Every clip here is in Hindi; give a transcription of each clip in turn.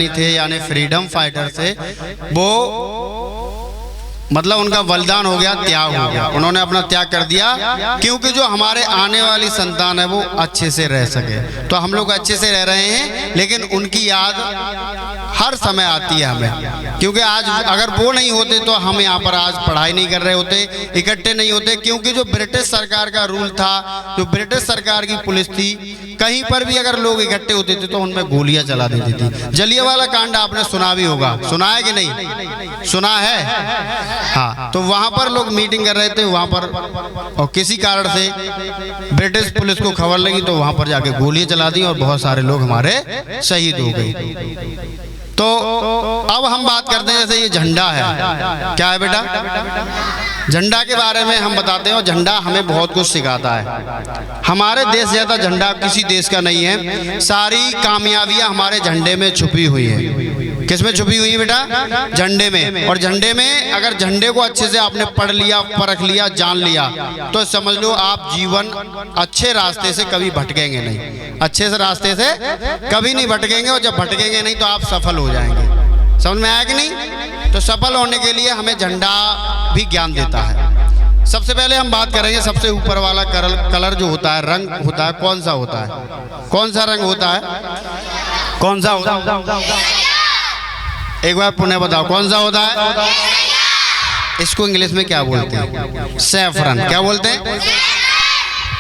थे यानी फ्रीडम फाइटर थे, वो मतलब उनका बलिदान हो गया, त्याग हो गया, उन्होंने अपना त्याग कर दिया क्योंकि जो हमारे आने वाली संतान है वो अच्छे से रह सके। तो हम लोग अच्छे से रह रहे हैं, लेकिन उनकी याद हर समय आती है हमें, क्योंकि आज अगर वो नहीं होते तो हम यहाँ पर आज पढ़ाई नहीं कर रहे होते, इकट्ठे नहीं होते, क्योंकि जो ब्रिटिश सरकार का रूल था, जो ब्रिटिश सरकार की पुलिस थी, कहीं पर भी अगर लोग इकट्ठे होते थे तो उनमें गोलियां चला देती थी। जलियांवाला कांड आपने सुना भी होगा, सुना है कि नहीं सुना है? हाँ, तो वहां पर लोग मीटिंग कर रहे थे वहां पर, और किसी कारण से ब्रिटिश पुलिस को खबर लगी तो वहां पर जाके गोलियां चला दी और बहुत सारे लोग हमारे शहीद हो गए। तो अब हम बात करते हैं, जैसे ये झंडा है, क्या है बेटा? झंडा के बारे में हम बताते हैं, और झंडा हमें बहुत कुछ सिखाता है। हमारे देश जैसा झंडा किसी देश का नहीं है। सारी कामयाबियां हमारे झंडे में छुपी हुई है। किस में छुपी हुई है बेटा? झंडे में। और झंडे में अगर झंडे को अच्छे से आपने पढ़ लिया, परख लिया, जान लिया, तो समझ लो आप जीवन अच्छे रास्ते से कभी भटकेंगे नहीं, अच्छे से रास्ते से कभी नहीं भटकेंगे, और जब भटकेंगे नहीं तो आप सफल हो जाएंगे। समझ में आया कि नहीं? तो सफल होने के लिए हमें झंडा भी ज्ञान देता है। सबसे पहले हम बात करेंगे, सबसे ऊपर वाला कलर जो होता है, रंग होता है, कौन सा होता है? कौन सा रंग होता है? कौन सा होता है? एक बार पुनः बताओ, कौन सा होता है? इसको इंग्लिश में क्या बोलते हैं? सैफरन। क्या बोलते हैं?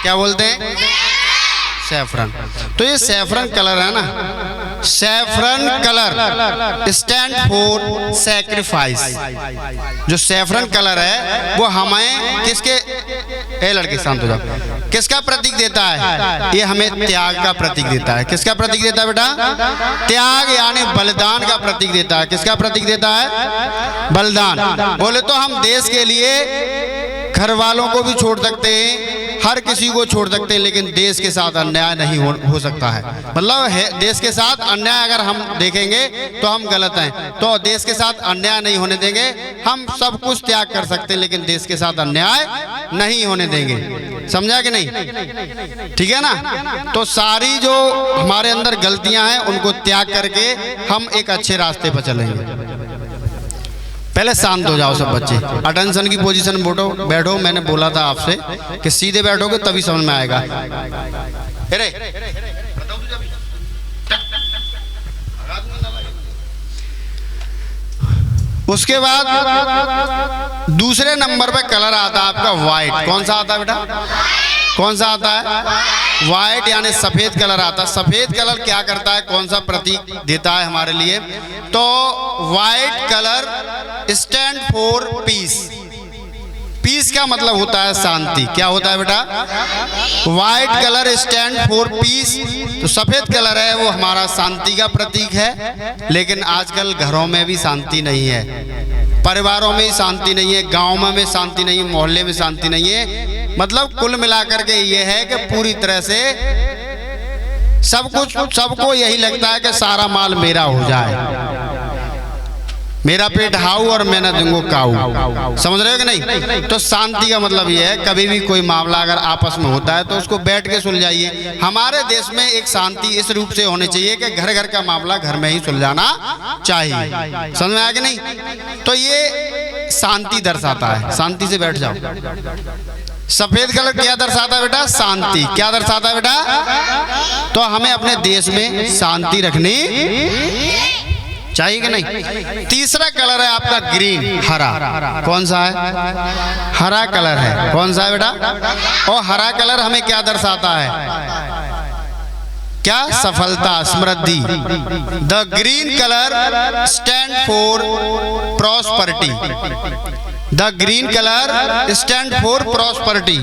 क्या बोलते हैं? सैफरन। तो ये सैफरन कलर है ना, saffron colour stand for sacrifice. जो सैफरन कलर है वो हमें किसके, लड़के शांत हो जाओ, किसका प्रतीक देता है? ये हमें त्याग का प्रतीक देता है। किसका प्रतीक देता है बेटा? त्याग यानी बलिदान का प्रतीक देता है। किसका प्रतीक देता है? बलिदान। बोले तो हम देश के लिए घर वालों को भी छोड़ सकते हैं, हर किसी को छोड़ सकते हैं, लेकिन देश के साथ अन्याय नहीं हो सकता है। मतलब देश के साथ अन्याय अगर हम देखेंगे तो हम गलत हैं, तो देश के साथ अन्याय नहीं होने देंगे। हम सब कुछ त्याग कर सकते हैं, लेकिन देश के साथ अन्याय नहीं होने देंगे। समझा कि नहीं? ठीक है ना? तो सारी जो हमारे अंदर गलतियां हैं उनको त्याग करके हम एक अच्छे रास्ते पर चलेंगे। पहले शांत हो जाओ सब बच्चे, अटेंशन की पोजीशन में बैठो। मैंने बोला था आपसे कि सीधे बैठोगे तभी समझ में आएगा। उसके बाद दूसरे नंबर पे कलर आता है आपका व्हाइट। कौन सा आता है बेटा? कौन सा आता है? व्हाइट यानी सफेद कलर आता है। सफेद कलर क्या करता है, कौन सा प्रतीक देता है हमारे लिए? तो white colour stand for peace. Peace का मतलब होता है शांति। क्या होता है बेटा? White colour stand for peace. तो सफेद कलर है वो हमारा शांति का प्रतीक है, लेकिन आजकल घरों में भी शांति नहीं है, परिवारों में शांति नहीं है, गाँव में शांति नहीं है, मोहल्ले में शांति नहीं है। मतलब कुल मिलाकर के ये है कि पूरी तरह से सबको यही लगता है कि सारा माल मेरा हो जाए, मेरा पेट हाउ और मैं न दूंगो काऊ। समझ रहे हो कि नहीं? तो शांति का मतलब ये है, कभी भी कोई मामला अगर आपस में होता है तो उसको बैठ के सुलझाइए। हमारे देश में एक शांति इस रूप से होनी चाहिए कि घर घर का मामला घर में ही सुलझाना चाहिए। समझ में आया कि नहीं? तो ये शांति दर्शाता है। शांति से बैठ जाओ। सफेद कलर क्या दर्शाता है बेटा? शांति। क्या दर्शाता है बेटा? तो हमें अपने देश में शांति रखनी चाहिए कि नहीं? तीसरा कलर है आपका ग्रीन, हरा। कौन सा है? हरा कलर है। कौन सा है बेटा? और हरा कलर हमें क्या दर्शाता है? क्या? सफलता, समृद्धि। The green colour stand for prosperity. The green colour stand for prosperity.